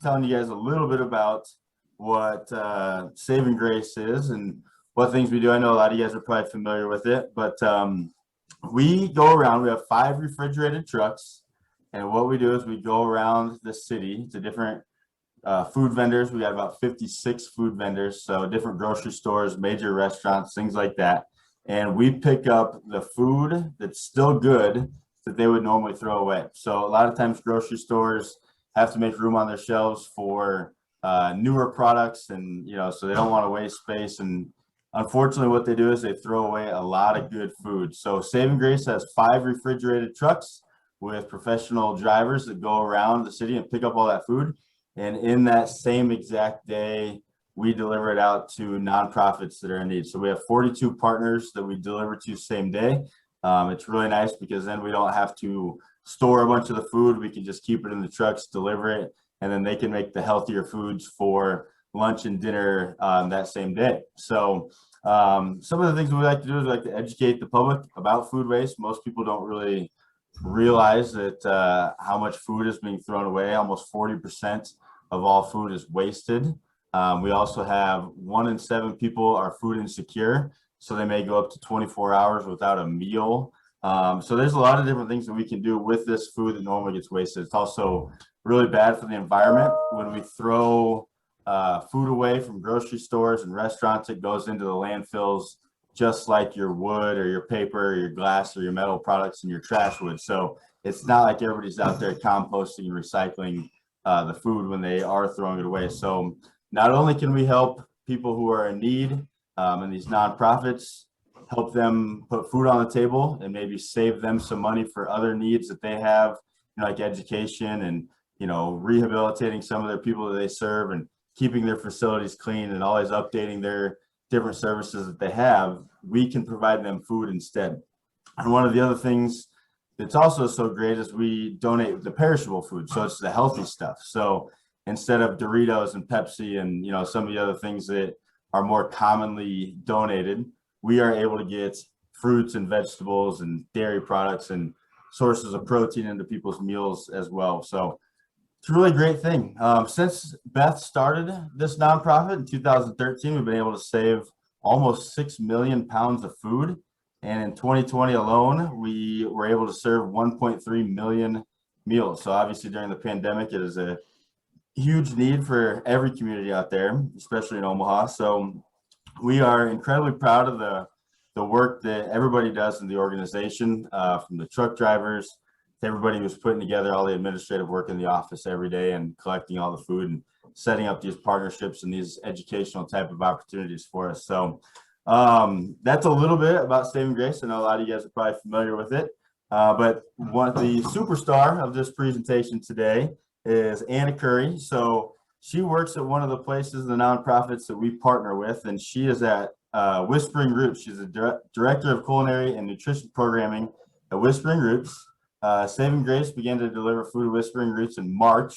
telling you guys a little bit about what Saving Grace is and what things we do. I know a lot of you guys are probably familiar with it, but we go around. We have 5 refrigerated trucks, and what we do is we go around the city to different food vendors. We got about 56 food vendors, so different grocery stores, major restaurants, things like that. And we pick up the food that's still good that they would normally throw away. So a lot of times grocery stores have to make room on their shelves for newer products, and so they don't want to waste space. And unfortunately, what they do is they throw away a lot of good food. So Saving Grace has 5 refrigerated trucks with professional drivers that go around the city and pick up all that food. And in that same exact day, we deliver it out to nonprofits that are in need. So we have 42 partners that we deliver to same day. It's really nice because then we don't have to store a bunch of the food. We can just keep it in the trucks, deliver it, and then they can make the healthier foods for lunch and dinner that same day. So some of the things we like to do is we like to educate the public about food waste. Most people don't really realize that how much food is being thrown away. Almost 40% of all food is wasted. We also have 1 in 7 people are food insecure, so they may go up to 24 hours without a meal. So there's a lot of different things that we can do with this food that normally gets wasted. It's also really bad for the environment. When we throw food away from grocery stores and restaurants, it goes into the landfills just like your wood or your paper or your glass or your metal products and your trash would. So it's not like everybody's out there composting and recycling the food when they are throwing it away. So not only can we help people who are in need and these nonprofits, help them put food on the table and maybe save them some money for other needs that they have, like education and, rehabilitating some of their people that they serve and keeping their facilities clean and always updating their different services that they have. We can provide them food instead. And one of the other things that's also so great is we donate the perishable food. So it's the healthy stuff. So instead of Doritos and Pepsi and, some of the other things that are more commonly donated, we are able to get fruits and vegetables and dairy products and sources of protein into people's meals as well. So it's a really great thing. Since Beth started this nonprofit in 2013, we've been able to save almost 6 million pounds of food. And in 2020 alone, we were able to serve 1.3 million meals. So obviously during the pandemic, it is a huge need for every community out there, especially in Omaha. So we are incredibly proud of the work that everybody does in the organization, from the truck drivers to everybody who's putting together all the administrative work in the office every day and collecting all the food and setting up these partnerships and these educational type of opportunities for us. So that's a little bit about Saving Grace. I know a lot of you guys are probably familiar with it, but the superstar of this presentation today is Anna Curry. So she works at one of the places, the nonprofits that we partner with, and she is at Whispering Roots. She's a director of culinary and nutrition programming at Whispering Roots. Saving Grace began to deliver food at Whispering Roots in March,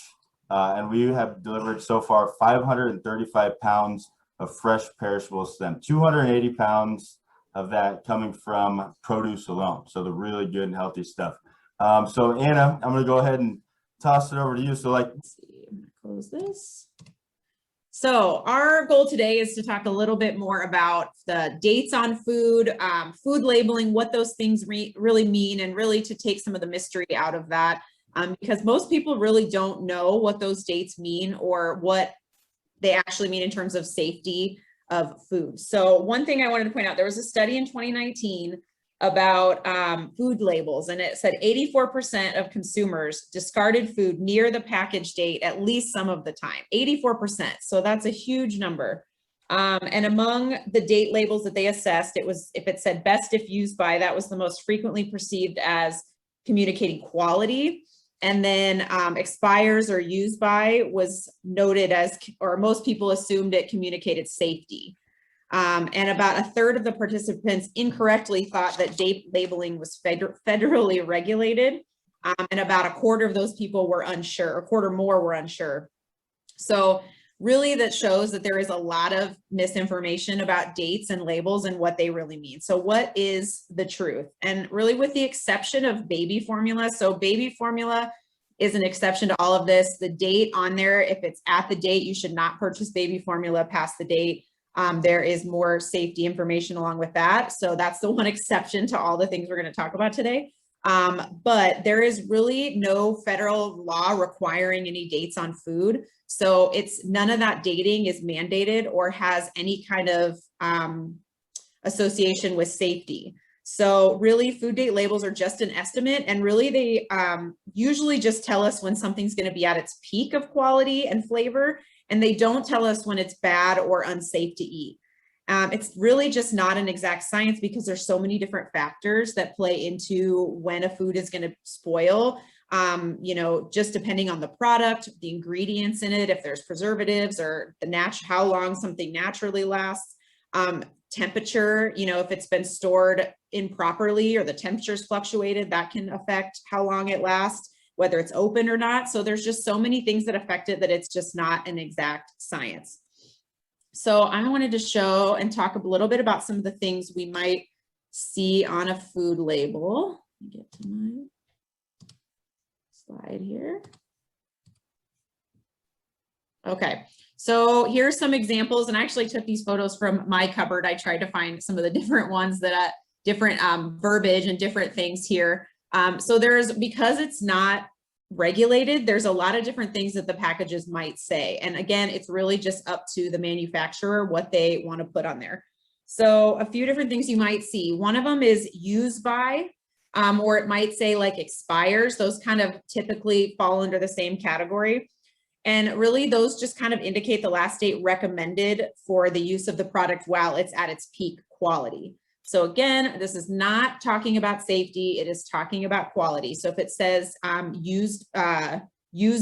and we have delivered so far 535 pounds of fresh perishables to them, 280 pounds of that coming from produce alone. So the really good and healthy stuff. So Anna, I'm going to go ahead and toss it over to you. So let's see, I'm going to close this. So our goal today is to talk a little bit more about the dates on food, food labeling, what those things really mean, and really to take some of the mystery out of that, because most people really don't know what those dates mean or what they actually mean in terms of safety of food. So one thing I wanted to point out, there was a study in 2019 about food labels, and it said 84% of consumers discarded food near the package date at least some of the time, 84%. So that's a huge number. And among the date labels that they assessed, it was, if it said best if used by, that was the most frequently perceived as communicating quality. And then expires or used by was noted as, or most people assumed it communicated safety. And about a third of the participants incorrectly thought that date labeling was federally regulated. And about a quarter of those people were unsure, a quarter more were unsure. So really that shows that there is a lot of misinformation about dates and labels and what they really mean. So what is the truth? And really with the exception of baby formula. So baby formula is an exception to all of this. The date on there, if it's at the date, you should not purchase baby formula past the date. There is more safety information along with that. So that's the one exception to all the things we're going to talk about today. But there is really no federal law requiring any dates on food. So none of that dating is mandated or has any kind of association with safety. So really food date labels are just an estimate, and really they usually just tell us when something's going to be at its peak of quality and flavor, and they don't tell us when it's bad or unsafe to eat. It's really just not an exact science because there's so many different factors that play into when a food is going to spoil. Just depending on the product, the ingredients in it, if there's preservatives or how long something naturally lasts, temperature, if it's been stored improperly or the temperature's fluctuated, that can affect how long it lasts, whether it's open or not. So there's just so many things that affect it that it's just not an exact science. So I wanted to show and talk a little bit about some of the things we might see on a food label. Let me get to my slide here. Okay, so here's some examples, and I actually took these photos from my cupboard. I tried to find some of the different ones that different verbiage and different things here. So because it's not regulated, there's a lot of different things that the packages might say. And again, it's really just up to the manufacturer what they want to put on there. So a few different things you might see. One of them is used by, or it might say like expires. Those kind of typically fall under the same category. And really those just kind of indicate the last date recommended for the use of the product while it's at its peak quality. So again, this is not talking about safety, it is talking about quality. So if it says used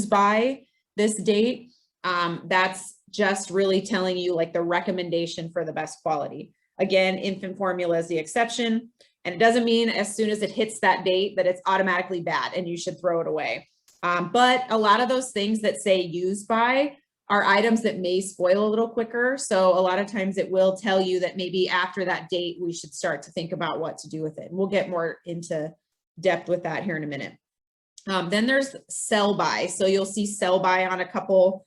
by this date, that's just really telling you like the recommendation for the best quality. Again, infant formula is the exception, and it doesn't mean as soon as it hits that date that it's automatically bad and you should throw it away. But a lot of those things that say used by are items that may spoil a little quicker. So a lot of times it will tell you that maybe after that date, we should start to think about what to do with it. And we'll get more into depth with that here in a minute. Then there's sell by. So you'll see sell by on a couple,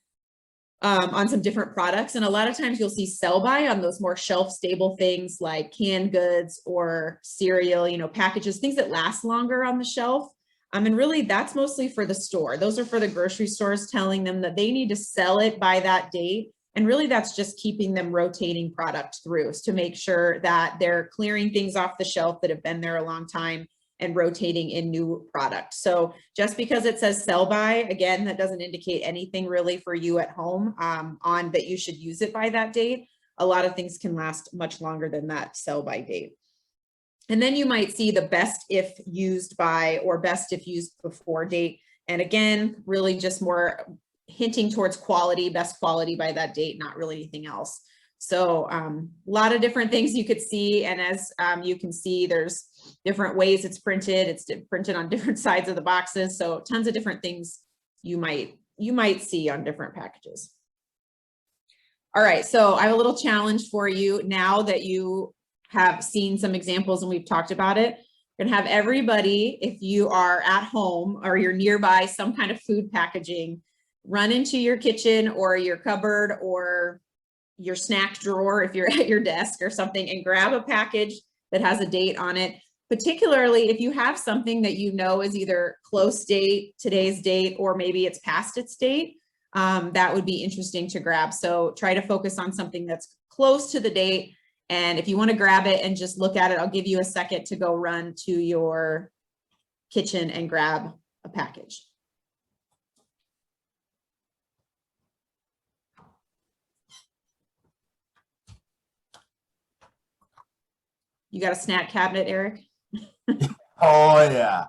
on some different products. And a lot of times you'll see sell by on those more shelf stable things like canned goods or cereal, packages, things that last longer on the shelf. And really that's mostly for the store. Those are for the grocery stores telling them that they need to sell it by that date. And really that's just keeping them rotating product through to make sure that they're clearing things off the shelf that have been there a long time and rotating in new product. So just because it says sell by, again, that doesn't indicate anything really for you at home on that you should use it by that date. A lot of things can last much longer than that sell by date. And then you might see the best if used by or best if used before date. And again, really just more hinting towards quality, best quality by that date, not really anything else. So a lot of different things you could see. And as you can see, there's different ways it's printed. It's printed on different sides of the boxes. So tons of different things you might see on different packages. All right, so I have a little challenge for you now that you have seen some examples and we've talked about it. We're gonna have everybody, if you are at home or you're nearby some kind of food packaging, run into your kitchen or your cupboard or your snack drawer if you're at your desk or something and grab a package that has a date on it, particularly if you have something that you know is either close date, today's date, or maybe it's past its date. That would be interesting to grab. So try to focus on something that's close to the date. And if you want to grab it and just look at it, I'll give you a second to go run to your kitchen and grab a package. You got a snack cabinet, Eric? Oh yeah,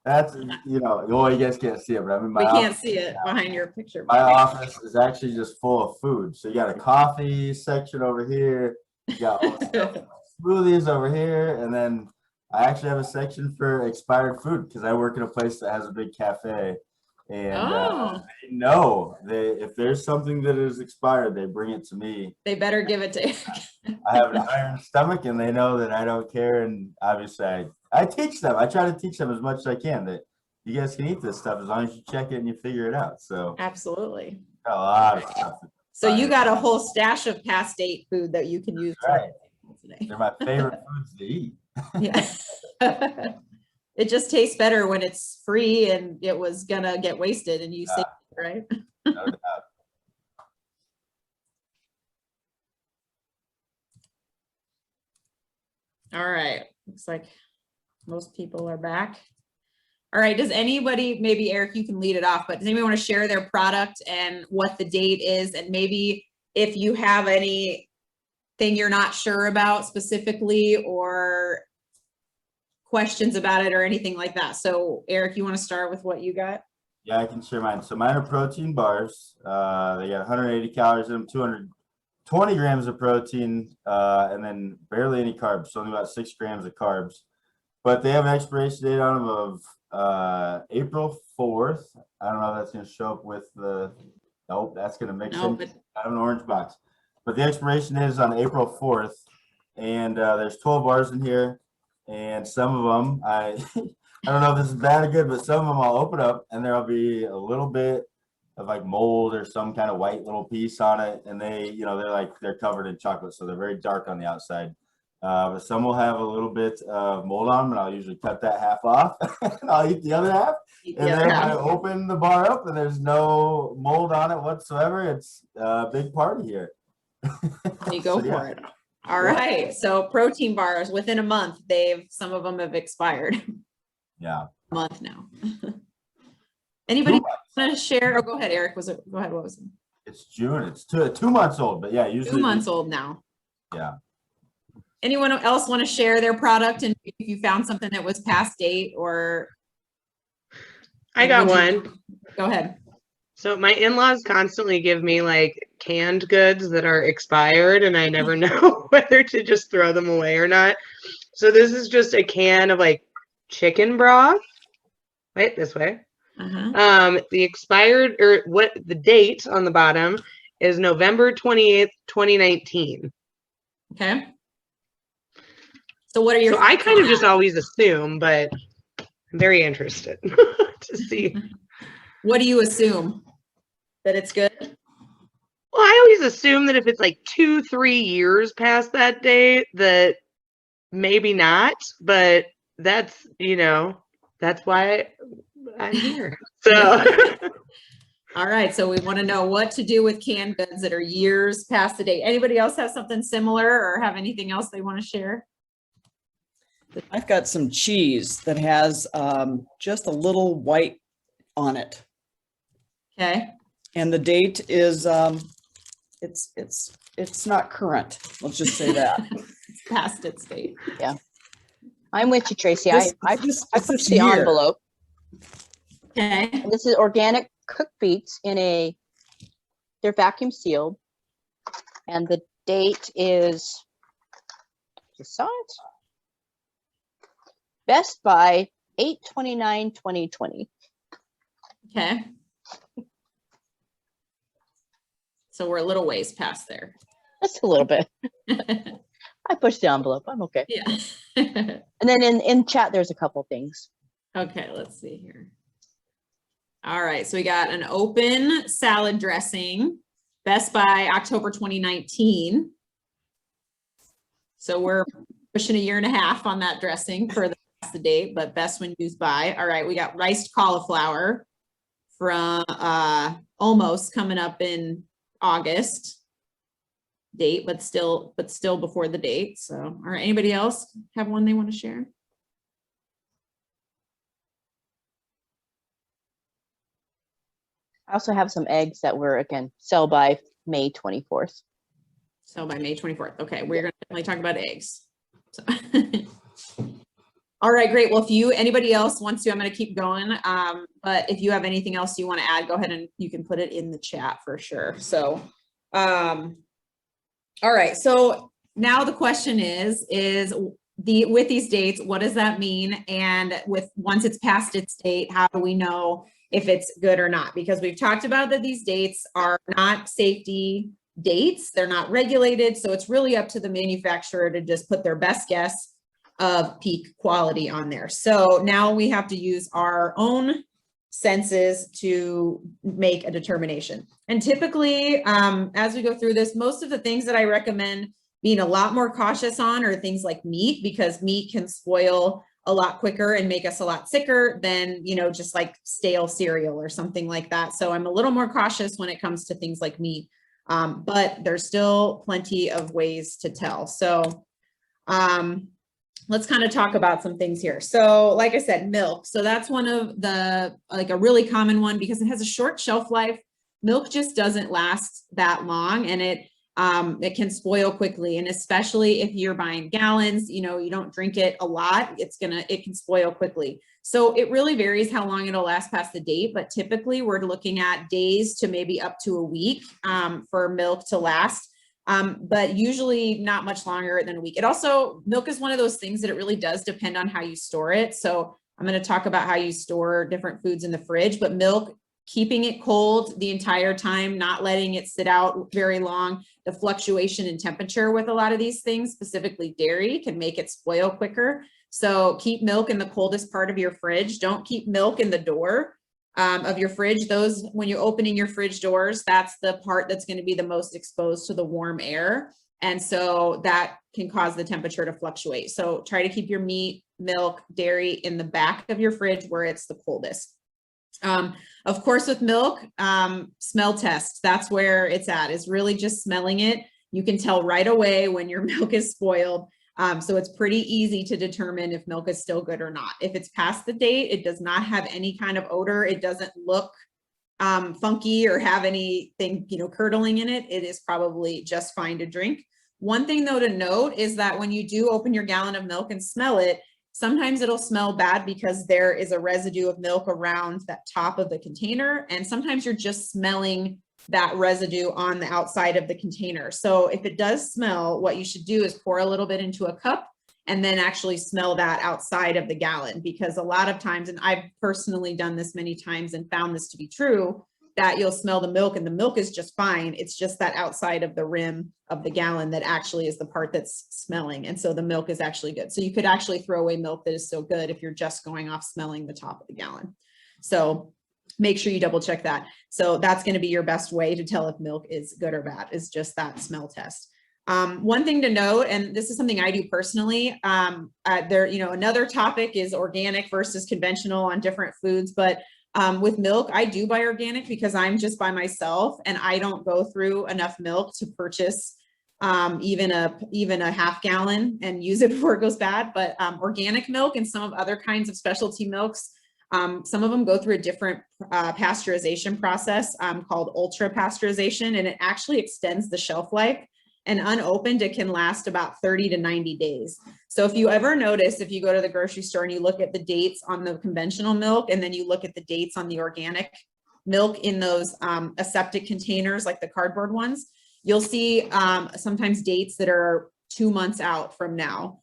that's well, you guys can't see it, but I'm in my. We can't see it behind your picture. My office is actually just full of food. So you got a coffee section over here. You got all the smoothies over here, and then I actually have a section for expired food because I work in a place that has a big cafe, and they know if there's something that is expired, they bring it to me. They better give it to Eric. I have an iron stomach, and they know that I don't care. And obviously, I teach them. I try to teach them as much as I can that you guys can eat this stuff as long as you check it and you figure it out. So Absolutely. got a lot of stuff. So you got a whole stash of past date food that you can use Right. today. They're my favorite foods to eat. Yeah. It just tastes better when it's free and it was gonna get wasted and you saved it, right? No doubt. All right, looks like most people are back. All right, does anybody, maybe Eric, you can lead it off, but does anybody want to share their product and what the date is? And maybe if you have anything you're not sure about specifically or questions about it or anything like that. So Eric, you want to start with what you got? Yeah, I can share mine. So mine are protein bars. They got 180 calories in them, 220 grams of protein, and then barely any carbs. So only about 6 grams of carbs. But they have an expiration date on them of April 4th. I don't know if that's going to show up with the. Nope, that's going to mix in. I have an orange box. But the expiration is on April 4th, and there's 12 bars in here, and some of them I don't know if this is bad or good, but some of them I'll open up and there'll be a little bit of like mold or some kind of white little piece on it, and they're covered in chocolate, so they're very dark on the outside. But some will have a little bit of mold on them, and I'll usually cut that half off and I'll eat the other half. And then I open the bar up and there's no mold on it whatsoever. It's a big party here. You go for it. All right. So protein bars within a month, some of them have expired. Yeah. A month now. Anybody want to share? Oh, go ahead, Eric. Go ahead. What was it? It's June. It's 2 months old, but yeah, usually 2 months old now. Yeah. Anyone else want to share their product and if you found something that was past date or? I got one. Go ahead. So my in-laws constantly give me like canned goods that are expired and I never know whether to just throw them away or not. So this is just a can of like chicken broth. Wait, this way. The expired or what the date on the bottom is November 28th, 2019. Okay. So what are your? So I kind of just always assume, but I'm very interested to see. What do you assume? That it's good? Well, I always assume that if it's like 2-3 years past that date, that maybe not, but that's, that's why I'm here. So. All right. So we want to know what to do with canned goods that are years past the date. Anybody else have something similar or have anything else they want to share? I've got some cheese that has just a little white on it. Okay. And the date is it's not current. Let's just say that. It's past its date. Yeah. I'm with you, Tracy. I I pushed the envelope. Okay. And this is organic cooked beets they're vacuum sealed. And the date is, you saw it? Best by 8/29/2020. Okay. So we're a little ways past there. Just a little bit. I pushed the envelope. I'm okay. Yeah. And then in chat, there's a couple things. Okay, let's see here. All right, so we got an open salad dressing, Best by October 2019. So we're pushing 1.5 years on that dressing for the date, but best when used by. All right, we got riced cauliflower from almost coming up in August date, but still before the date. So, all right, anybody else have one they want to share? I also have some eggs that were, again, sell by May 24th. So by May 24th. Okay, we're going to definitely talk about eggs. So all right, great. Well, if anybody else wants to, I'm going to keep going. But if you have anything else you want to add, go ahead and you can put it in the chat for sure. So, all right. So now the question is with these dates, what does that mean? And once it's past its date, how do we know if it's good or not? Because we've talked about that these dates are not safety dates. They're not regulated. So it's really up to the manufacturer to just put their best guess of peak quality on there. So now we have to use our own senses to make a determination. And typically, as we go through this, most of the things that I recommend being a lot more cautious on are things like meat, because meat can spoil a lot quicker and make us a lot sicker than, you know, just like stale cereal or something like that. So I'm a little more cautious when it comes to things like meat, but there's still plenty of ways to tell. So let's kind of talk about some things here. So like I said, milk. So that's one of the, like a really common one because it has a short shelf life. Milk just doesn't last that long, and it can spoil quickly. And especially if you're buying gallons, you know, you don't drink it a lot, it can spoil quickly. So it really varies how long it'll last past the date, but typically we're looking at days to maybe up to a week for milk to last. But usually not much longer than a week. It also, milk is one of those things that it really does depend on how you store it. So I'm going to talk about how you store different foods in the fridge, but milk, keeping it cold the entire time, not letting it sit out very long. The fluctuation in temperature with a lot of these things, specifically dairy, can make it spoil quicker. So keep milk in the coldest part of your fridge. Don't keep milk in the door of your fridge. Those, when you're opening your fridge doors, that's the part that's going to be the most exposed to the warm air. And so that can cause the temperature to fluctuate. So try to keep your meat, milk, dairy in the back of your fridge where it's the coldest. Of course, with milk, smell test, that's where it's at, is really just smelling it. You can tell right away when your milk is spoiled. So it's pretty easy to determine if milk is still good or not. If it's past the date, it does not have any kind of odor. It doesn't look funky or have anything, you know, curdling in it. It is probably just fine to drink. One thing though to note is that when you do open your gallon of milk and smell it, sometimes it'll smell bad because there is a residue of milk around that top of the container. And sometimes you're just smelling that residue on the outside of the container. So if it does smell, what you should do is pour a little bit into a cup and then actually smell that outside of the gallon, because a lot of times, and I've personally done this many times and found this to be true, that you'll smell the milk and the milk is just fine. It's just that outside of the rim of the gallon that actually is the part that's smelling. And so the milk is actually good. So you could actually throw away milk that is so good if you're just going off smelling the top of the gallon. So make sure you double check that. So that's going to be your best way to tell if milk is good or bad, is just that smell test. One thing to note, and this is something I do personally, you know, another topic is organic versus conventional on different foods, but with milk, I do buy organic because I'm just by myself and I don't go through enough milk to purchase even a half gallon and use it before it goes bad. But organic milk and some of other kinds of specialty milks, some of them go through a different pasteurization process called ultra pasteurization, and it actually extends the shelf life. And unopened, it can last about 30 to 90 days. So if you ever notice, if you go to the grocery store and you look at the dates on the conventional milk, and then you look at the dates on the organic milk in those aseptic containers, like the cardboard ones, you'll see sometimes dates that are 2 months out from now.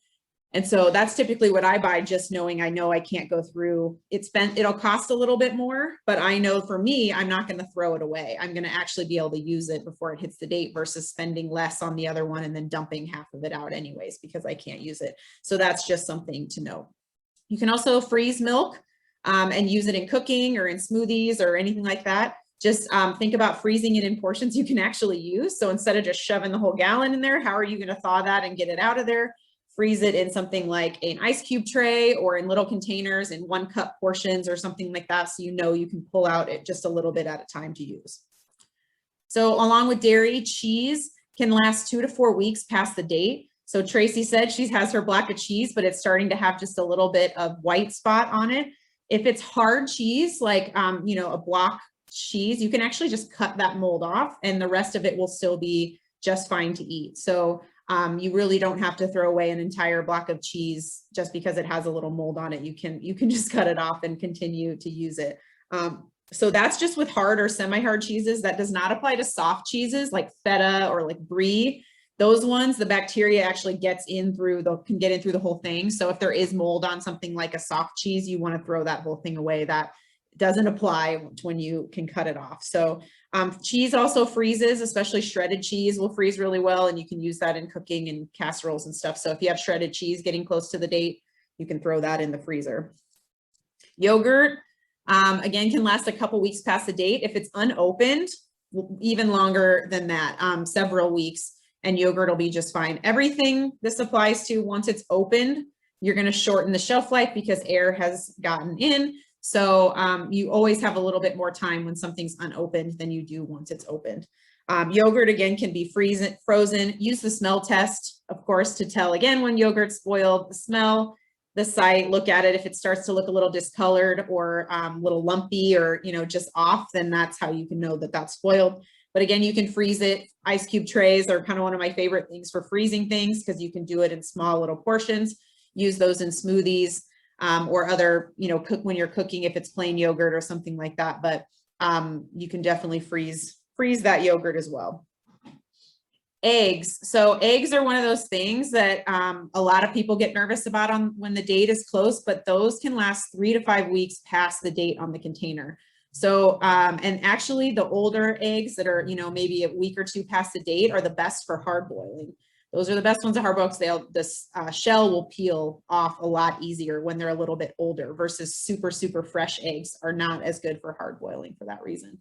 And so that's typically what I buy, just knowing I know I can't go through. It'll cost a little bit more, but I know for me, I'm not going to throw it away. I'm going to actually be able to use it before it hits the date versus spending less on the other one and then dumping half of it out anyways, because I can't use it. So that's just something to know. You can also freeze milk and use it in cooking or in smoothies or anything like that. Just think about freezing it in portions you can actually use. So instead of just shoving the whole gallon in there, how are you going to thaw that and get it out of there? Freeze it in something like an ice cube tray or in little containers in 1 cup portions or something like that. So you know you can pull out it just a little bit at a time to use. So along with dairy, cheese can last 2 to 4 weeks past the date. So Tracy said she has her block of cheese, but it's starting to have just a little bit of white spot on it. If it's hard cheese, like, you know, a block cheese, you can actually just cut that mold off and the rest of it will still be just fine to eat. So you really don't have to throw away an entire block of cheese just because it has a little mold on it. You can just cut it off and continue to use it. So that's just with hard or semi-hard cheeses. That does not apply to soft cheeses like feta or like brie. Those ones, the bacteria actually can get in through the whole thing. So if there is mold on something like a soft cheese, you want to throw that whole thing away. That doesn't apply when you can cut it off. So cheese also freezes, especially shredded cheese will freeze really well, and you can use that in cooking and casseroles and stuff. So if you have shredded cheese getting close to the date, you can throw that in the freezer. Yogurt, again, can last a couple weeks past the date. If it's unopened, even longer than that, several weeks, and yogurt will be just fine. Everything this applies to, once it's opened, you're going to shorten the shelf life because air has gotten in. So you always have a little bit more time when something's unopened than you do once it's opened. Yogurt, again, can be frozen. Use the smell test, of course, to tell, again, when yogurt's spoiled, the smell, the sight, look at it. If it starts to look a little discolored or a little lumpy or, you know, just off, then that's how you can know that that's spoiled. But again, you can freeze it. Ice cube trays are kind of one of my favorite things for freezing things because you can do it in small little portions. Use those in smoothies or other, you know, when you're cooking, if it's plain yogurt or something like that. But you can definitely freeze that yogurt as well. Eggs. So eggs are one of those things that a lot of people get nervous about when the date is close, but those can last 3 to 5 weeks past the date on the container. So, and actually the older eggs that are, you know, maybe a week or two past the date are the best for hard boiling. Those are the best ones to hard boil because the shell will peel off a lot easier when they're a little bit older versus super, super fresh eggs are not as good for hard boiling for that reason.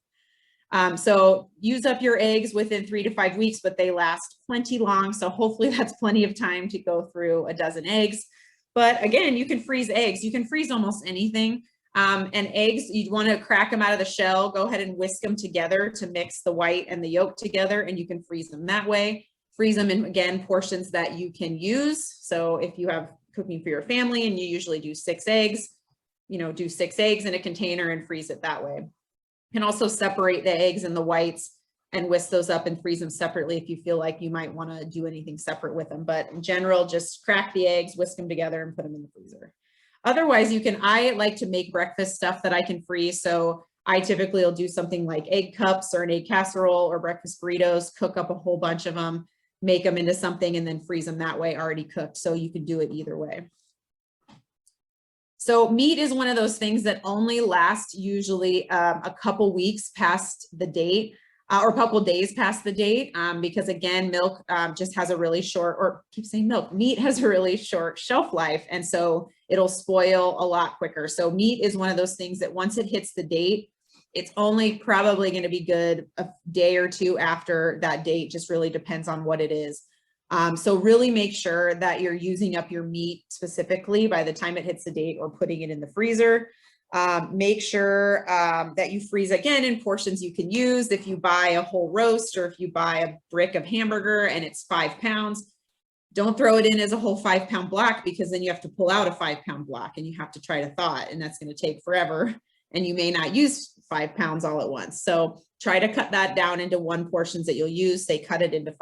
So use up your eggs within 3 to 5 weeks, but they last plenty long. So hopefully that's plenty of time to go through a dozen eggs. But again, you can freeze eggs. You can freeze almost anything. And eggs, you'd want to crack them out of the shell, go ahead and whisk them together to mix the white and the yolk together, and you can freeze them that way. Freeze them in, again, portions that you can use. So if you have cooking for your family and you usually do 6 eggs, you know, do 6 eggs in a container and freeze it that way. You can also separate the eggs and the whites and whisk those up and freeze them separately if you feel like you might want to do anything separate with them. But in general, just crack the eggs, whisk them together and put them in the freezer. Otherwise, I like to make breakfast stuff that I can freeze. So I typically will do something like egg cups or an egg casserole or breakfast burritos, cook up a whole bunch of them, make them into something and then freeze them that way already cooked. So you can do it either way. So meat is one of those things that only lasts usually a couple weeks past the date or a couple days past the date because again, milk just has a really short, or keep saying milk, meat has a really short shelf life. And so it'll spoil a lot quicker. So meat is one of those things that once it hits the date, it's only probably going to be good a day or two after that date, just really depends on what it is. So really make sure that you're using up your meat specifically by the time it hits the date or putting it in the freezer. Make sure that you freeze again in portions you can use. If you buy a whole roast or if you buy a brick of hamburger and it's 5 pounds, don't throw it in as a whole 5-pound block because then you have to pull out a 5-pound block and you have to try to thaw it, and that's going to take forever. And you may not use 5 pounds all at once. So try to cut that down into 1 portions that you'll use. Say cut it into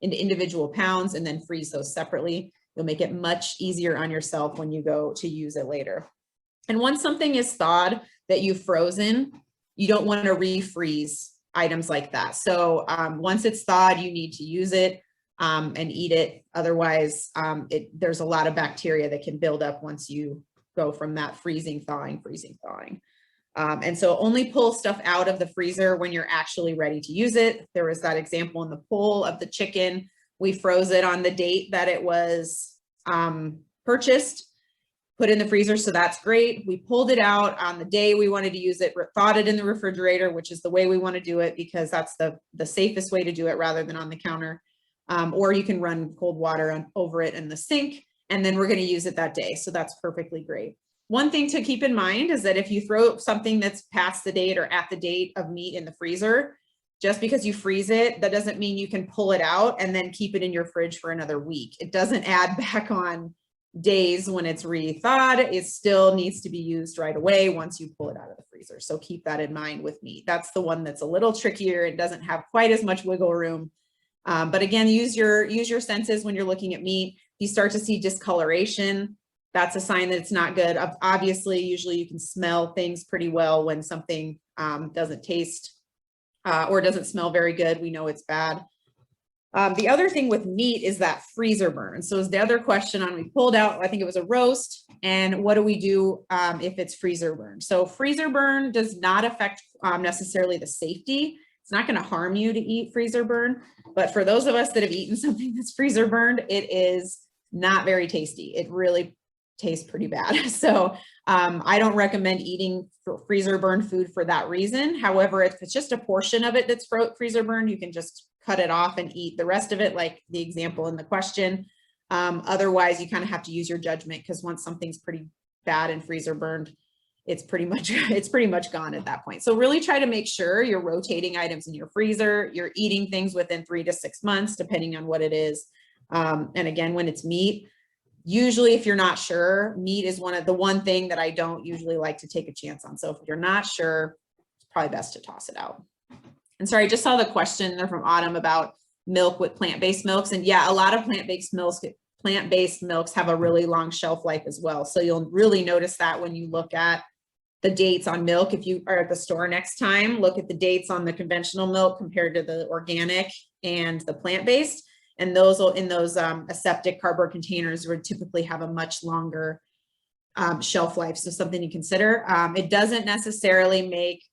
individual pounds and then freeze those separately. You'll make it much easier on yourself when you go to use it later. And once something is thawed that you've frozen, you don't want to refreeze items like that. So once it's thawed, you need to use it and eat it. Otherwise, there's a lot of bacteria that can build up once you go from that freezing, thawing. And so only pull stuff out of the freezer when you're actually ready to use it. There was that example in the poll of the chicken. We froze it on the date that it was purchased, put in the freezer. So that's great. We pulled it out on the day we wanted to use it, thawed it in the refrigerator, which is the way we want to do it because that's the safest way to do it rather than on the counter. Or you can run cold water over it in the sink, and then we're going to use it that day. So that's perfectly great. One thing to keep in mind is that if you throw something that's past the date or at the date of meat in the freezer, just because you freeze it, that doesn't mean you can pull it out and then keep it in your fridge for another week. It doesn't add back on days when it's re-thawed. It still needs to be used right away once you pull it out of the freezer. So keep that in mind with meat. That's the one that's a little trickier. It doesn't have quite as much wiggle room. But again, use your senses when you're looking at meat. If you start to see discoloration, that's a sign that it's not good. Obviously, usually you can smell things pretty well when something doesn't taste or doesn't smell very good. We know it's bad. The other thing with meat is that freezer burn. So is the other question on, we pulled out, I think it was a roast, and what do we do if it's freezer burn? So freezer burn does not affect necessarily the safety. It's not going to harm you to eat freezer burn, but for those of us that have eaten something that's freezer burned, it is not very tasty. It really tastes pretty bad. So I don't recommend eating freezer burned food for that reason. However, if it's just a portion of it that's freezer burned, you can just cut it off and eat the rest of it, like the example in the question. Otherwise, you kind of have to use your judgment, because once something's pretty bad and freezer burned, it's pretty much gone at that point. So really try to make sure you're rotating items in your freezer, you're eating things within 3 to 6 months, depending on what it is. And again, when it's meat, usually if you're not sure, meat is one thing that I don't usually like to take a chance on. So if you're not sure, it's probably best to toss it out. And sorry, I just saw the question there from Autumn about milk with plant-based milks. And yeah, a lot of plant-based milks have a really long shelf life as well. So you'll really notice that when you look at the dates on milk. If you are at the store next time, look at the dates on the conventional milk compared to the organic and the plant-based. And those will, in those aseptic cardboard containers, would typically have a much longer shelf life. So something to consider. It doesn't necessarily make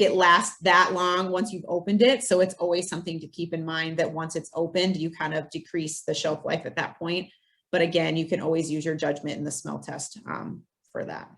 it last that long once you've opened it. So it's always something to keep in mind, that once it's opened, you kind of decrease the shelf life at that point. But again, you can always use your judgment in the smell test for that.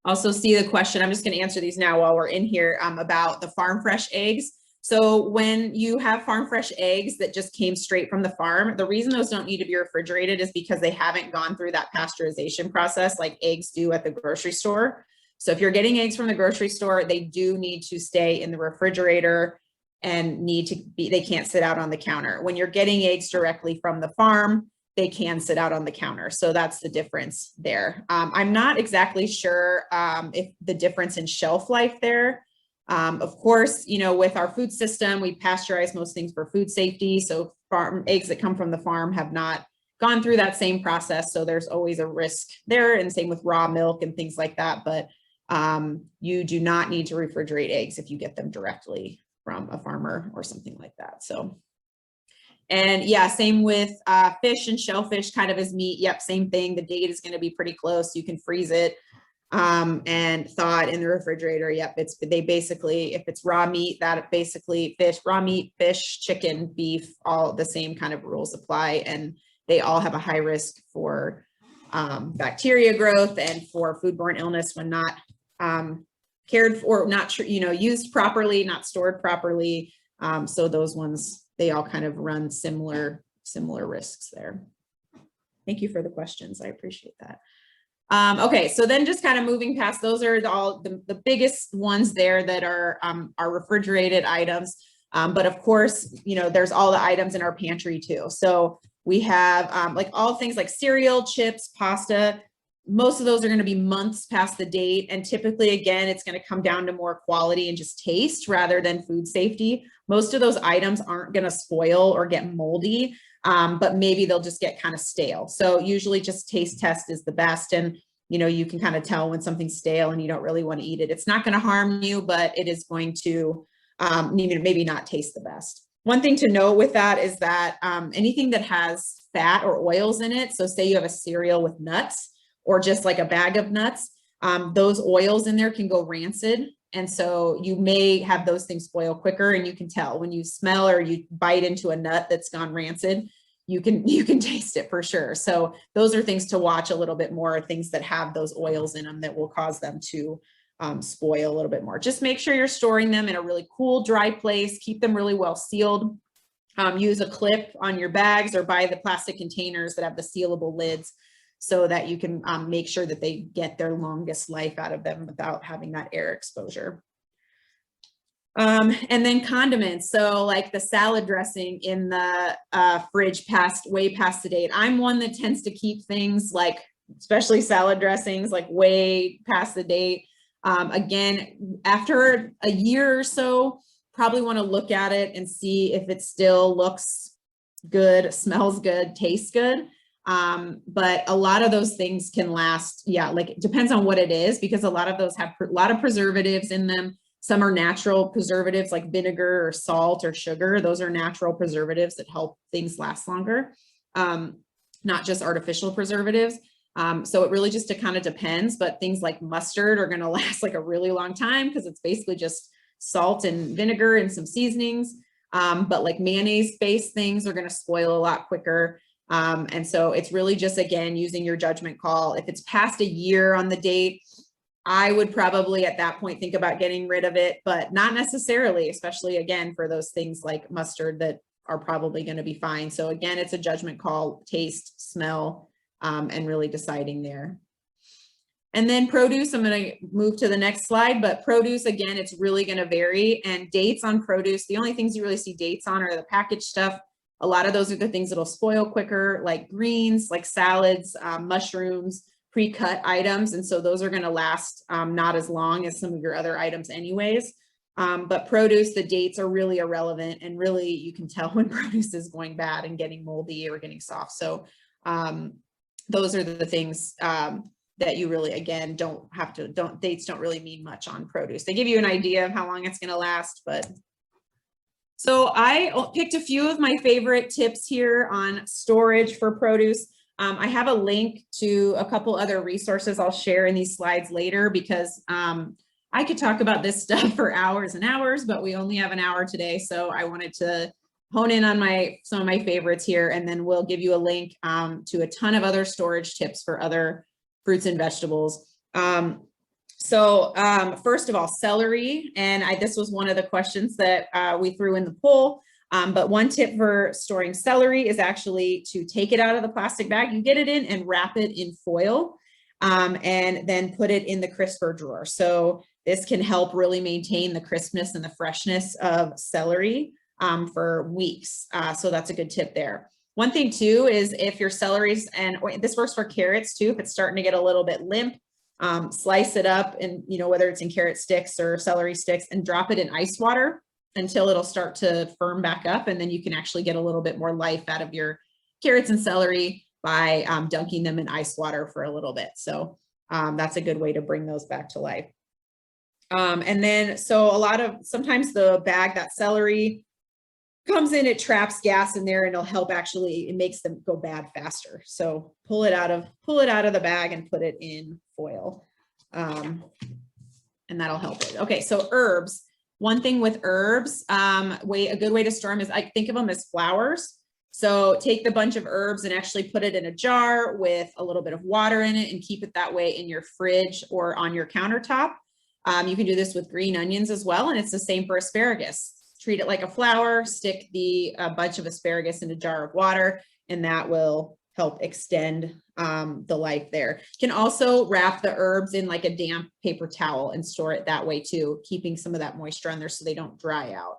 Also see the question, I'm just going to answer these now while we're in here, about the farm fresh eggs. So when you have farm fresh eggs that just came straight from the farm, the reason those don't need to be refrigerated is because they haven't gone through that pasteurization process like eggs do at the grocery store. So if you're getting eggs from the grocery store, they do need to stay in the refrigerator and they can't sit out on the counter. When you're getting eggs directly from the farm, they can sit out on the counter. So that's the difference there. I'm not exactly sure if the difference in shelf life there. Of course, you know, with our food system, we pasteurize most things for food safety. So farm eggs that come from the farm have not gone through that same process. So there's always a risk there, and same with raw milk and things like that. But you do not need to refrigerate eggs if you get them directly from a farmer or something like that. So, and yeah, same with fish and shellfish kind of as meat. Yep, same thing. The date is going to be pretty close. You can freeze it and thaw it in the refrigerator. Yep, they basically, if it's raw meat, that basically raw meat, fish, chicken, beef, all the same kind of rules apply, and they all have a high risk for bacteria growth and for foodborne illness when not cared for, not used properly, not stored properly. So those ones, they all kind of run similar risks there. Thank you for the questions. I appreciate that. Okay, so then just kind of moving past, those are all the biggest ones there that are refrigerated items. But of course, you know, there's all the items in our pantry too. So we have like all things like cereal, chips, pasta. Most of those are going to be months past the date. And typically, again, it's going to come down to more quality and just taste rather than food safety. Most of those items aren't going to spoil or get moldy, but maybe they'll just get kind of stale. So usually just taste test is the best. And, you know, you can kind of tell when something's stale and you don't really want to eat it. It's not going to harm you, but it is going to maybe not taste the best. One thing to note with that is that anything that has fat or oils in it, so say you have a cereal with nuts or just like a bag of nuts, those oils in there can go rancid. And so you may have those things spoil quicker, and you can tell when you smell or you bite into a nut that's gone rancid, you can taste it for sure. So those are things to watch a little bit more, things that have those oils in them that will cause them to spoil a little bit more. Just make sure you're storing them in a really cool, dry place. Keep them really well sealed. Use a clip on your bags or buy the plastic containers that have the sealable lids so that you can make sure that they get their longest life out of them without having that air exposure. And then condiments. So like the salad dressing in the fridge way past the date. I'm one that tends to keep things like, especially salad dressings, like way past the date. Again, after a year or so, probably want to look at it and see if it still looks good, smells good, tastes good. But a lot of those things can last. Yeah, like it depends on what it is, because a lot of those have a lot of preservatives in them. Some are natural preservatives like vinegar or salt or sugar. Those are natural preservatives that help things last longer, not just artificial preservatives. So it really just kind of depends, but things like mustard are going to last like a really long time because it's basically just salt and vinegar and some seasonings. But like mayonnaise-based things are going to spoil a lot quicker. And so it's really just, again, using your judgment call. If it's past a year on the date, I would probably at that point think about getting rid of it, but not necessarily, especially again, for those things like mustard that are probably going to be fine. So again, it's a judgment call, taste, smell, and really deciding there. And then produce, I'm going to move to the next slide, but produce, again, it's really going to vary. And dates on produce, the only things you really see dates on are the packaged stuff. A lot of those are the things that'll spoil quicker, like greens, like salads, mushrooms, pre-cut items. And so those are going to last not as long as some of your other items anyways. But produce, the dates are really irrelevant, and really you can tell when produce is going bad and getting moldy or getting soft. So those are the things that you really, again, dates don't really mean much on produce. They give you an idea of how long it's going to last, but. So I picked a few of my favorite tips here on storage for produce. I have a link to a couple other resources I'll share in these slides later, because I could talk about this stuff for hours and hours, but we only have an hour today. So I wanted to hone in on some of my favorites here, and then we'll give you a link to a ton of other storage tips for other fruits and vegetables. So first of all, celery, and this was one of the questions that we threw in the poll. But one tip for storing celery is actually to take it out of the plastic bag. You get it in and wrap it in foil, and then put it in the crisper drawer. So this can help really maintain the crispness and the freshness of celery for weeks. So that's a good tip there. One thing too is if your celery's, and this works for carrots too, if it's starting to get a little bit limp, slice it up, and whether it's in carrot sticks or celery sticks, and drop it in ice water until it'll start to firm back up. And then you can actually get a little bit more life out of your carrots and celery by dunking them in ice water for a little bit. So that's a good way to bring those back to life. And then, so sometimes the bag that celery comes in, it traps gas in there, and it'll help it makes them go bad faster. So pull it out of the bag and put it in foil. And that'll help it. Okay, so herbs. One thing with herbs, a good way to store them is I think of them as flowers. So take the bunch of herbs and actually put it in a jar with a little bit of water in it, and keep it that way in your fridge or on your countertop. You can do this with green onions as well, and it's the same for asparagus. Treat it like a flower, stick a bunch of asparagus in a jar of water, and that will help extend the life there. You can also wrap the herbs in like a damp paper towel and store it that way too, keeping some of that moisture on there so they don't dry out.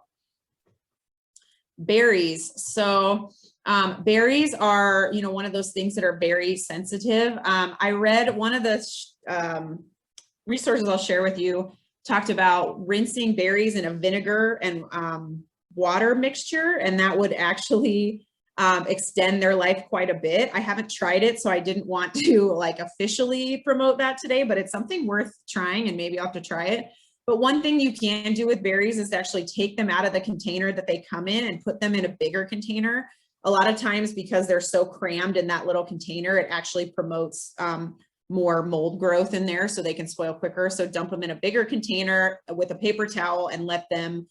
Berries. So berries are, one of those things that are very sensitive. I read one of the resources I'll share with you talked about rinsing berries in a vinegar and water mixture, and that would actually extend their life quite a bit. I haven't tried it, so I didn't want to like officially promote that today, but it's something worth trying, and maybe I'll have to try it. But one thing you can do with berries is to actually take them out of the container that they come in and put them in a bigger container. A lot of times, because they're so crammed in that little container, it actually promotes more mold growth in there, so they can spoil quicker. So dump them in a bigger container with a paper towel and let them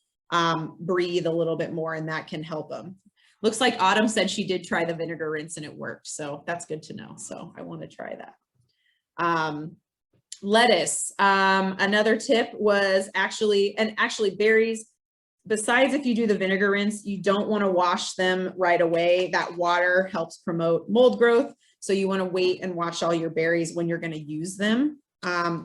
breathe a little bit more, and that can help them. Looks like Autumn said she did try the vinegar rinse and it worked. So that's good to know. So I want to try that. Lettuce. Another tip was actually berries, besides if you do the vinegar rinse, you don't want to wash them right away. That water helps promote mold growth. So you want to wait and wash all your berries when you're going to use them,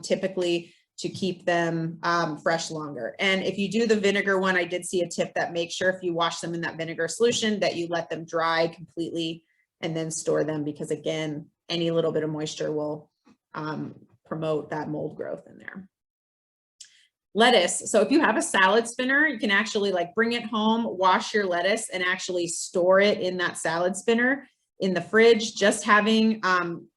typically to keep them fresh longer. And if you do the vinegar one, I did see a tip that make sure if you wash them in that vinegar solution that you let them dry completely and then store them, because again, any little bit of moisture will promote that mold growth in there. Lettuce. So if you have a salad spinner, you can actually like bring it home, wash your lettuce, and actually store it in that salad spinner in the fridge. Just having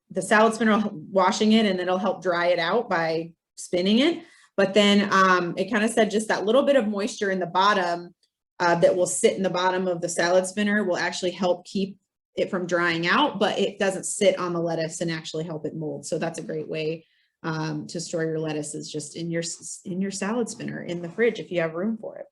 the salad spinner washing it, and it'll help dry it out by spinning it. But then it kind of said just that little bit of moisture in the bottom that will sit in the bottom of the salad spinner will actually help keep it from drying out, but it doesn't sit on the lettuce and actually help it mold. So that's a great way to store your lettuce, is just in your salad spinner in the fridge if you have room for it.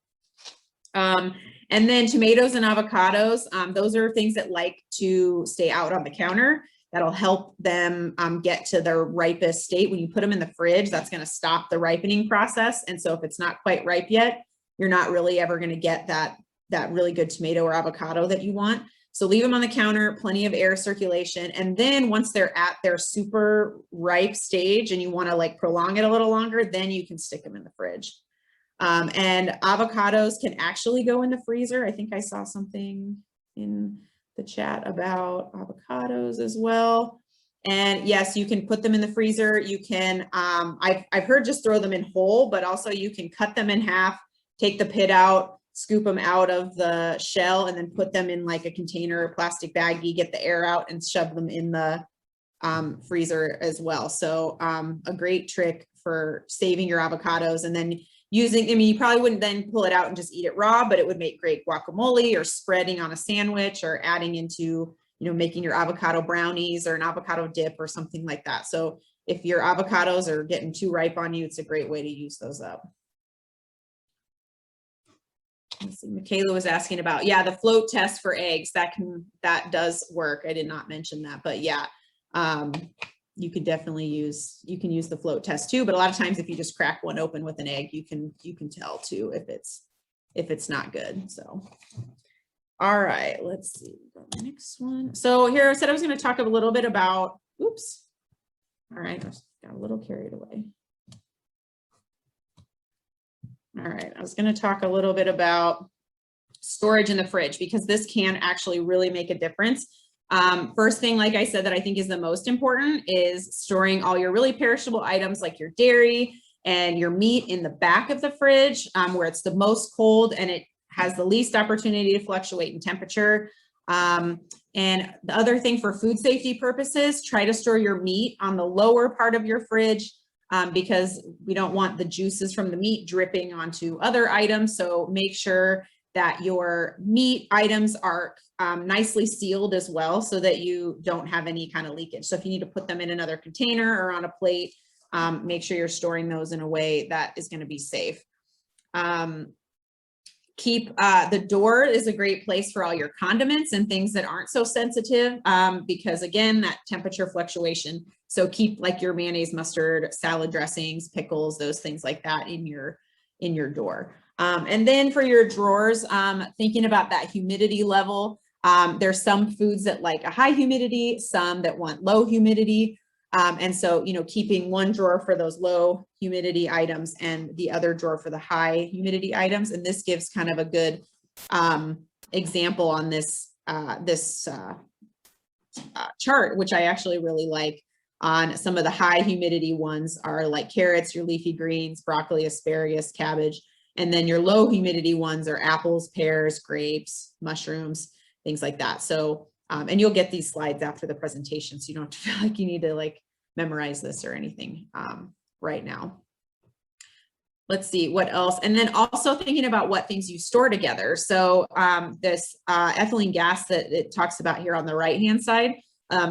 And then tomatoes and avocados, those are things that like to stay out on the counter. That'll help them get to their ripest state. When you put them in the fridge, that's going to stop the ripening process. And so if it's not quite ripe yet, you're not really ever going to get that really good tomato or avocado that you want. So leave them on the counter, plenty of air circulation. And then once they're at their super ripe stage and you want to like prolong it a little longer, then you can stick them in the fridge. And avocados can actually go in the freezer. I think I saw something in the chat about avocados as well. And yes, you can put them in the freezer. You can, I've heard just throw them in whole, but also you can cut them in half, take the pit out, scoop them out of the shell, and then put them in like a container or plastic baggie, get the air out and shove them in the freezer as well. So a great trick for saving your avocados. And then using, I mean, you probably wouldn't then pull it out and just eat it raw, but it would make great guacamole or spreading on a sandwich or adding into, making your avocado brownies or an avocado dip or something like that. So if your avocados are getting too ripe on you, it's a great way to use those up. Let's see, Michaela was asking about, yeah, the float test for eggs, that does work. I did not mention that, but yeah, you can definitely use the float test too. But a lot of times if you just crack one open with an egg, you can tell too if it's not good. So, all right, let's see the next one. So here I said I was going to talk a little bit about, oops. All right, I got a little carried away. All right, I was going to talk a little bit about storage in the fridge, because this can actually really make a difference. First thing, like I said, that I think is the most important is storing all your really perishable items like your dairy and your meat in the back of the fridge, where it's the most cold and it has the least opportunity to fluctuate in temperature. And the other thing, for food safety purposes, try to store your meat on the lower part of your fridge, because we don't want the juices from the meat dripping onto other items. So make sure that your meat items are nicely sealed as well, so that you don't have any kind of leakage. So if you need to put them in another container or on a plate, make sure you're storing those in a way that is going to be safe. Keep the door is a great place for all your condiments and things that aren't so sensitive, because again, that temperature fluctuation. So keep like your mayonnaise, mustard, salad dressings, pickles, those things like that in your door. And then for your drawers, thinking about that humidity level, there's some foods that like a high humidity, some that want low humidity. And so, keeping one drawer for those low humidity items and the other drawer for the high humidity items. And this gives kind of a good example on this chart, which I actually really like. On some of the high humidity ones are like carrots, your leafy greens, broccoli, asparagus, cabbage. And then your low humidity ones are apples, pears, grapes, mushrooms, things like that. So, and you'll get these slides after the presentation, so you don't have to feel like you need to like memorize this or anything right now. Let's see what else. And then also thinking about what things you store together. So this ethylene gas that it talks about here on the right-hand side,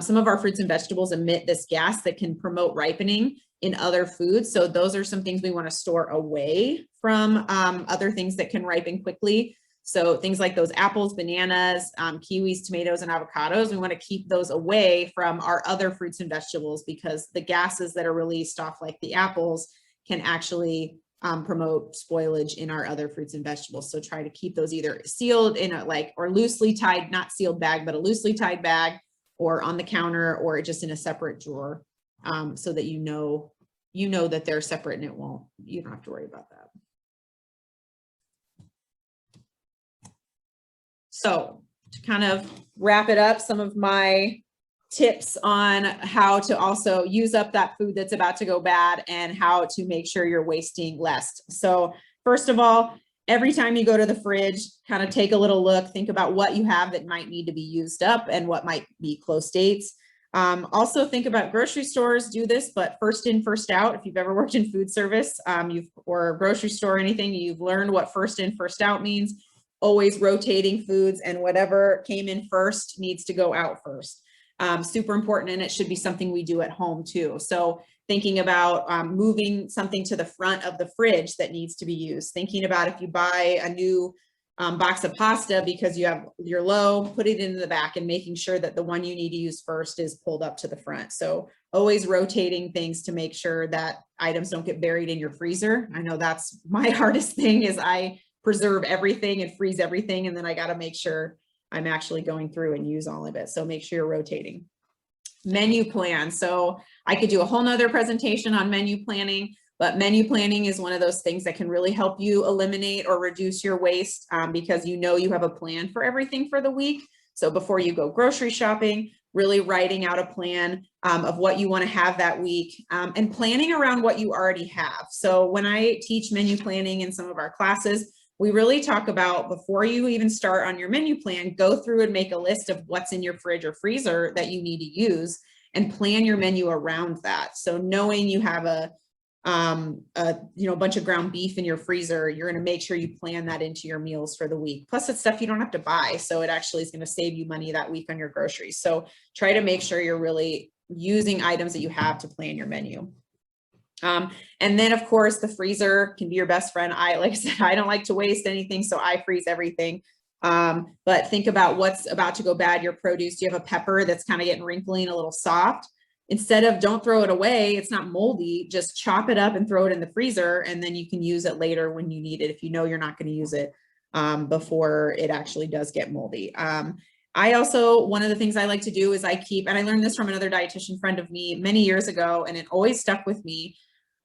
some of our fruits and vegetables emit this gas that can promote ripening in other foods. So those are some things we want to store away from other things that can ripen quickly. So things like those apples, bananas, kiwis, tomatoes, and avocados, we want to keep those away from our other fruits and vegetables, because the gases that are released off like the apples can actually promote spoilage in our other fruits and vegetables. So try to keep those either sealed in a or loosely tied, not sealed bag, but a loosely tied bag, or on the counter, or just in a separate drawer, so that you know that they're separate and you don't have to worry about that. So to kind of wrap it up, some of my tips on how to also use up that food that's about to go bad and how to make sure you're wasting less. So first of all, every time you go to the fridge, kind of take a little look, think about what you have that might need to be used up and what might be close dates. Also think about grocery stores do this, but first in, first out. If you've ever worked in food service, or a grocery store or anything, you've learned what first in, first out means. Always rotating foods, and whatever came in first needs to go out first. Super important, and it should be something we do at home too. So thinking about moving something to the front of the fridge that needs to be used. Thinking about if you buy a new box of pasta because you're low, put it in the back, and making sure that the one you need to use first is pulled up to the front. So always rotating things to make sure that items don't get buried in your freezer. I know that's my hardest thing, is I preserve everything and freeze everything, and then I got to make sure I'm actually going through and use all of it. So make sure you're rotating. Menu plan. So I could do a whole nother presentation on menu planning, but menu planning is one of those things that can really help you eliminate or reduce your waste, because you know you have a plan for everything for the week. So before you go grocery shopping, really writing out a plan of what you want to have that week, and planning around what you already have. So when I teach menu planning in some of our classes, we really talk about, before you even start on your menu plan, go through and make a list of what's in your fridge or freezer that you need to use, and plan your menu around that. So knowing you have a bunch of ground beef in your freezer, you're going to make sure you plan that into your meals for the week. Plus it's stuff you don't have to buy. So it actually is going to save you money that week on your groceries. So try to make sure you're really using items that you have to plan your menu. And then of course the freezer can be your best friend. Like I said, I don't like to waste anything, so I freeze everything. But think about what's about to go bad, your produce. Do you have a pepper that's kind of getting wrinkly and a little soft? Instead of don't throw it away, it's not moldy, just chop it up and throw it in the freezer, and then you can use it later when you need it, if you know you're not going to use it before it actually does get moldy. I also, one of the things I like to do is and I learned this from another dietitian friend of me many years ago, and it always stuck with me.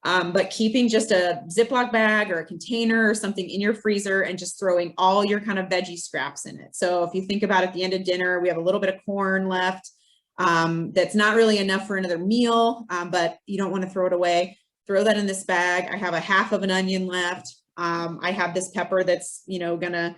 But keeping just a Ziploc bag or a container or something in your freezer and just throwing all your kind of veggie scraps in it. So if you think about at the end of dinner, we have a little bit of corn left. That's not really enough for another meal, but you don't want to throw it away. Throw that in this bag. I have a half of an onion left. I have this pepper that's, gonna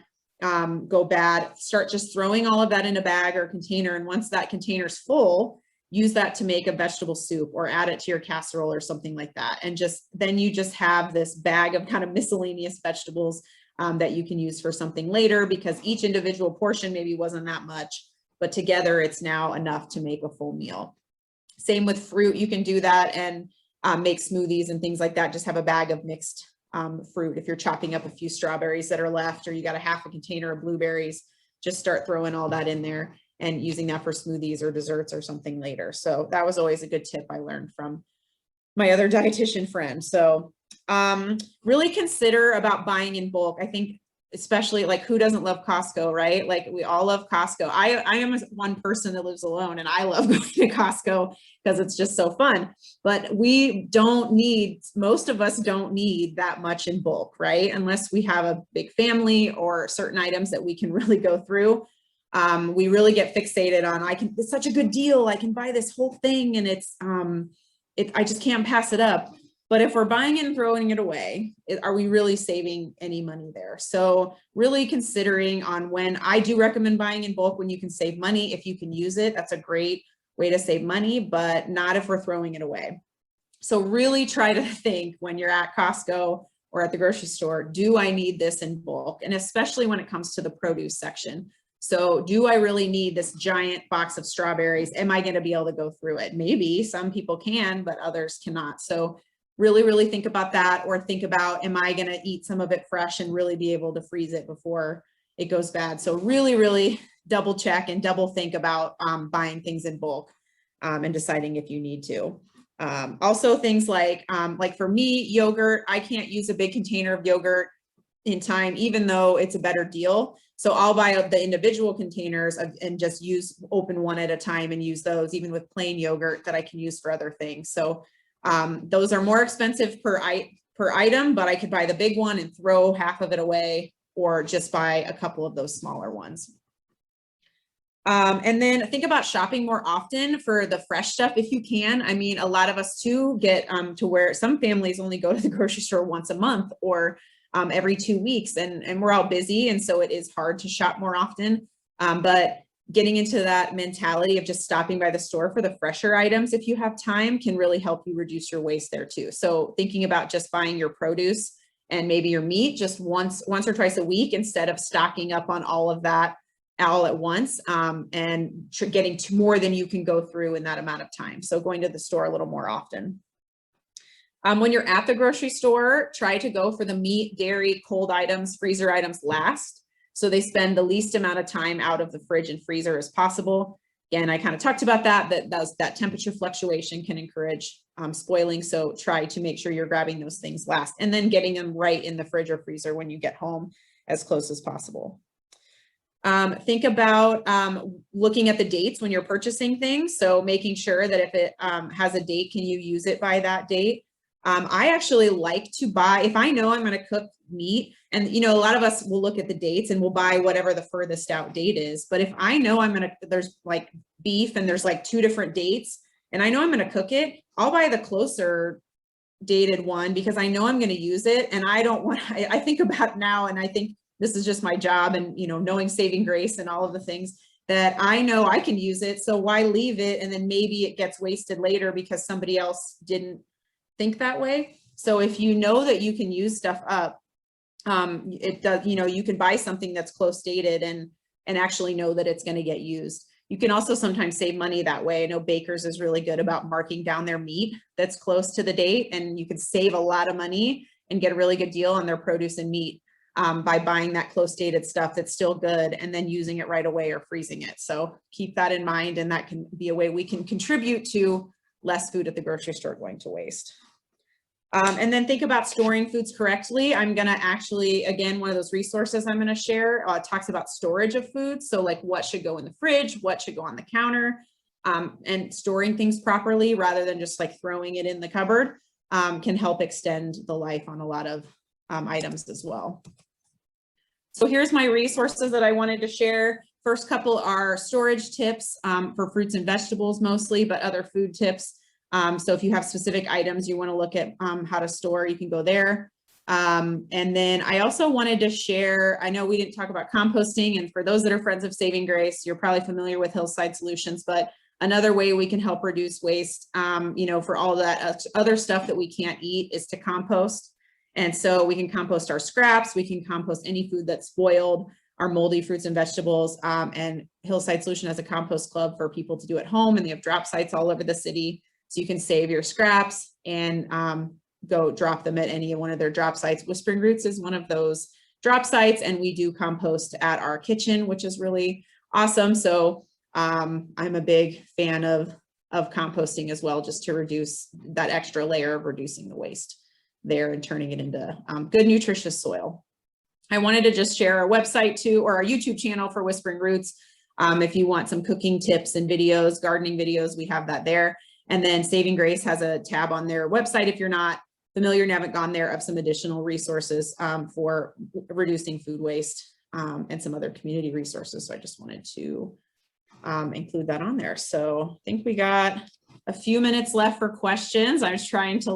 go bad. Start just throwing all of that in a bag or a container. And once that container's full, use that to make a vegetable soup or add it to your casserole or something like that. And then you just have this bag of kind of miscellaneous vegetables that you can use for something later, because each individual portion maybe wasn't that much, but together it's now enough to make a full meal. Same with fruit. You can do that and make smoothies and things like that. Just have a bag of mixed fruit. If you're chopping up a few strawberries that are left, or you got a half a container of blueberries, just start throwing all that in there and using that for smoothies or desserts or something later. So that was always a good tip I learned from my other dietitian friend. So really consider about buying in bulk. I think especially, like, who doesn't love Costco, right? Like, we all love Costco. I am one person that lives alone, and I love going to Costco because it's just so fun. But most of us don't need that much in bulk, right? Unless we have a big family or certain items that we can really go through. We really get fixated on, it's such a good deal, I can buy this whole thing, and I just can't pass it up. But if we're buying it and throwing it away, are we really saving any money there? So really considering on when. I do recommend buying in bulk when you can save money. If you can use it, that's a great way to save money, but not if we're throwing it away. So really try to think when you're at Costco or at the grocery store, do I need this in bulk? And especially when it comes to the produce section. So do I really need this giant box of strawberries? Am I going to be able to go through it? Maybe some people can, but others cannot. So really, really think about that, or think about, am I going to eat some of it fresh and really be able to freeze it before it goes bad? So really, really double check and double think about buying things in bulk and deciding if you need to. Also things like for me, yogurt, I can't use a big container of yogurt in time, even though it's a better deal. So I'll buy the individual containers and just open one at a time and use those, even with plain yogurt that I can use for other things. So those are more expensive per item, but I could buy the big one and throw half of it away, or just buy a couple of those smaller ones. And then think about shopping more often for the fresh stuff if you can. I mean, a lot of us too get to where some families only go to the grocery store once a month, or every 2 weeks, and we're all busy. And so it is hard to shop more often. But getting into that mentality of just stopping by the store for the fresher items, if you have time, can really help you reduce your waste there too. So thinking about just buying your produce and maybe your meat just once or twice a week, instead of stocking up on all of that all at once, and getting to more than you can go through in that amount of time. So going to the store a little more often. When you're at the grocery store, try to go for the meat, dairy, cold items, freezer items last, so they spend the least amount of time out of the fridge and freezer as possible. Again, I kind of talked about that temperature fluctuation can encourage spoiling. So try to make sure you're grabbing those things last, and then getting them right in the fridge or freezer when you get home as close as possible. Think about looking at the dates when you're purchasing things. So making sure that if it has a date, can you use it by that date? I actually like to buy, if I know I'm going to cook meat, and a lot of us will look at the dates and we'll buy whatever the furthest out date is. But if I know there's like beef and there's like 2 different dates, and I know I'm going to cook it, I'll buy the closer dated one, because I know I'm going to use it. And I don't want, I think about now, and I think this is just my job, and knowing Saving Grace and all of the things that I know I can use it. So why leave it? And then maybe it gets wasted later because somebody else didn't think that way. So if you know that you can use stuff up, it does, you can buy something that's close dated and actually know that it's going to get used. You can also sometimes save money that way. I know Baker's is really good about marking down their meat that's close to the date, and you can save a lot of money and get a really good deal on their produce and meat by buying that close dated stuff that's still good and then using it right away or freezing it. So keep that in mind, and that can be a way we can contribute to less food at the grocery store going to waste. And then think about storing foods correctly. I'm going to actually, again, one of those resources I'm going to share talks about storage of food. So like what should go in the fridge, what should go on the counter, and storing things properly rather than just like throwing it in the cupboard can help extend the life on a lot of items as well. So here's my resources that I wanted to share. First couple are storage tips for fruits and vegetables mostly, but other food tips. So if you have specific items you want to look at how to store, you can go there. And then I also wanted to share, I know we didn't talk about composting, and for those that are friends of Saving Grace, you're probably familiar with Hillside Solutions, but another way we can help reduce waste, for all that other stuff that we can't eat is to compost. And so we can compost our scraps, we can compost any food that's spoiled, our moldy fruits and vegetables, and Hillside Solution has a compost club for people to do at home, and they have drop sites all over the city. So you can save your scraps and go drop them at any one of their drop sites. Whispering Roots is one of those drop sites, and we do compost at our kitchen, which is really awesome. So I'm a big fan of composting as well, just to reduce that extra layer of reducing the waste there and turning it into good, nutritious soil. I wanted to just share our website too, or our YouTube channel for Whispering Roots. If you want some cooking tips and videos, gardening videos, we have that there. And then Saving Grace has a tab on their website, if you're not familiar and haven't gone there, of some additional resources for reducing food waste and some other community resources. So I just wanted to include that on there. So I think we got a few minutes left for questions. I was trying to